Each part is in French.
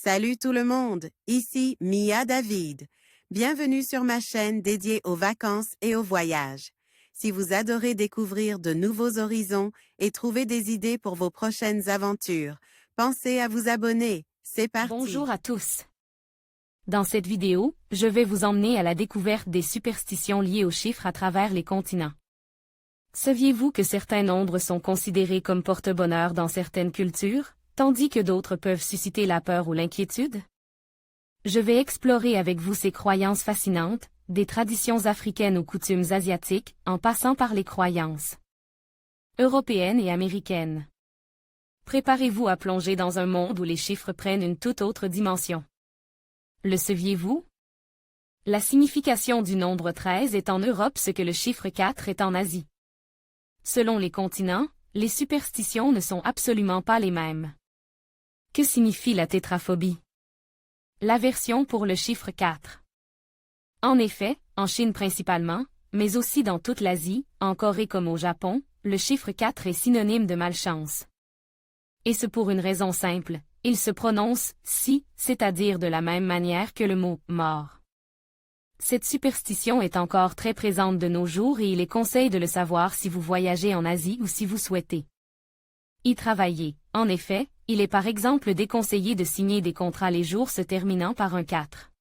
Salut tout le monde, ici Mia David. Bienvenue sur ma chaîne dédiée aux vacances et aux voyages. Si vous adorez découvrir de nouveaux horizons et trouver des idées pour vos prochaines aventures, pensez à vous abonner. C'est parti! Bonjour à tous. Dans cette vidéo, je vais vous emmener à la découverte des superstitions liées aux chiffres à travers les continents. Saviez-vous que certains nombres sont considérés comme porte-bonheur dans certaines cultures, tandis que d'autres peuvent susciter la peur ou l'inquiétude? Je vais explorer avec vous ces croyances fascinantes, des traditions africaines aux coutumes asiatiques, en passant par les croyances européennes et américaines. Préparez-vous à plonger dans un monde où les chiffres prennent une toute autre dimension. Le saviez-vous? La signification du nombre 13 est en Europe ce que le chiffre 4 est en Asie. Selon les continents, les superstitions ne sont absolument pas les mêmes. Que signifie la tétraphobie? L'aversion pour le chiffre 4. En effet, en Chine principalement, mais aussi dans toute l'Asie, en Corée comme au Japon, le chiffre 4 est synonyme de malchance. Et ce pour une raison simple, il se prononce « si », c'est-à-dire de la même manière que le mot « mort ». Cette superstition est encore très présente de nos jours et il est conseillé de le savoir si vous voyagez en Asie ou si vous souhaitez y travailler. En effet, il est par exemple déconseillé de signer des contrats les jours se terminant par un 4.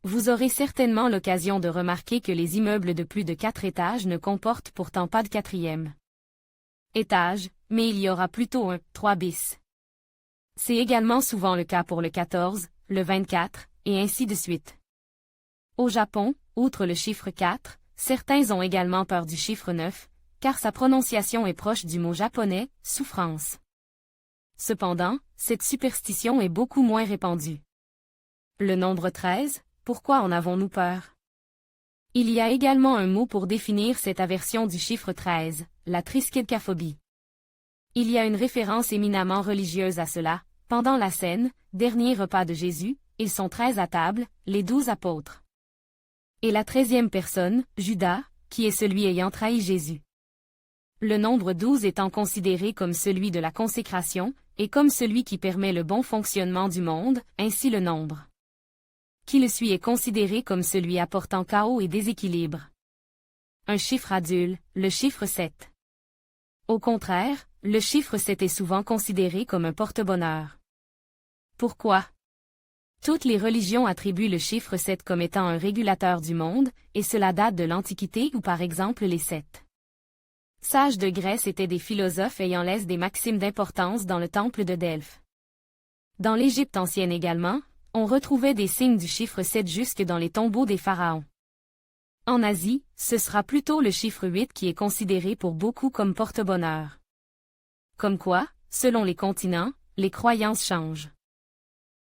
Vous aurez certainement l'occasion de remarquer que les immeubles de plus de 4 étages ne comportent pourtant pas de 4e étage, mais il y aura plutôt un 3 bis. C'est également souvent le cas pour le 14, le 24, et ainsi de suite. Au Japon, outre le chiffre 4, certains ont également peur du chiffre 9, car sa prononciation est proche du mot japonais « souffrance ». Cependant, cette superstition est beaucoup moins répandue. Le nombre 13, pourquoi en avons-nous peur? Il y a également un mot pour définir cette aversion du chiffre 13, la triskaidekaphobie. Il y a une référence éminemment religieuse à cela. Pendant la scène, dernier repas de Jésus, ils sont 13 à table, les 12 apôtres. Et la 13e personne, Judas, qui est celui ayant trahi Jésus. Le nombre 12 étant considéré comme celui de la consécration, et comme celui qui permet le bon fonctionnement du monde, ainsi le nombre qui le suit est considéré comme celui apportant chaos et déséquilibre. Un chiffre adulte, le chiffre 7. Au contraire, le chiffre 7 est souvent considéré comme un porte-bonheur. Pourquoi? Toutes les religions attribuent le chiffre 7 comme étant un régulateur du monde, et cela date de l'Antiquité où par exemple les 7 sages de Grèce étaient des philosophes ayant laissé des maximes d'importance dans le temple de Delphes. Dans l'Égypte ancienne également, on retrouvait des signes du chiffre 7 jusque dans les tombeaux des pharaons. En Asie, ce sera plutôt le chiffre 8 qui est considéré pour beaucoup comme porte-bonheur. Comme quoi, selon les continents, les croyances changent.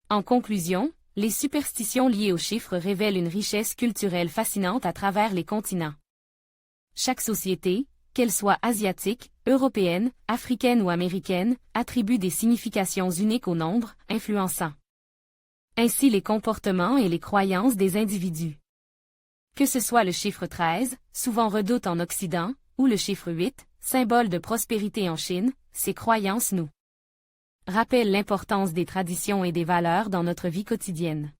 En conclusion, les superstitions liées aux chiffres révèlent une richesse culturelle fascinante à travers les continents. Chaque société, qu'elle soit asiatique, européenne, africaine ou américaine, attribue des significations uniques au nombre, influençant ainsi les comportements et les croyances des individus. Que ce soit le chiffre 13, souvent redoute en Occident, ou le chiffre 8, symbole de prospérité en Chine, ces croyances nous rappellent l'importance des traditions et des valeurs dans notre vie quotidienne.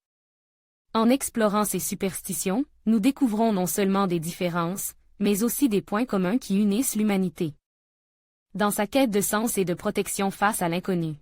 En explorant ces superstitions, nous découvrons non seulement des différences, mais aussi des points communs qui unissent l'humanité dans sa quête de sens et de protection face à l'inconnu.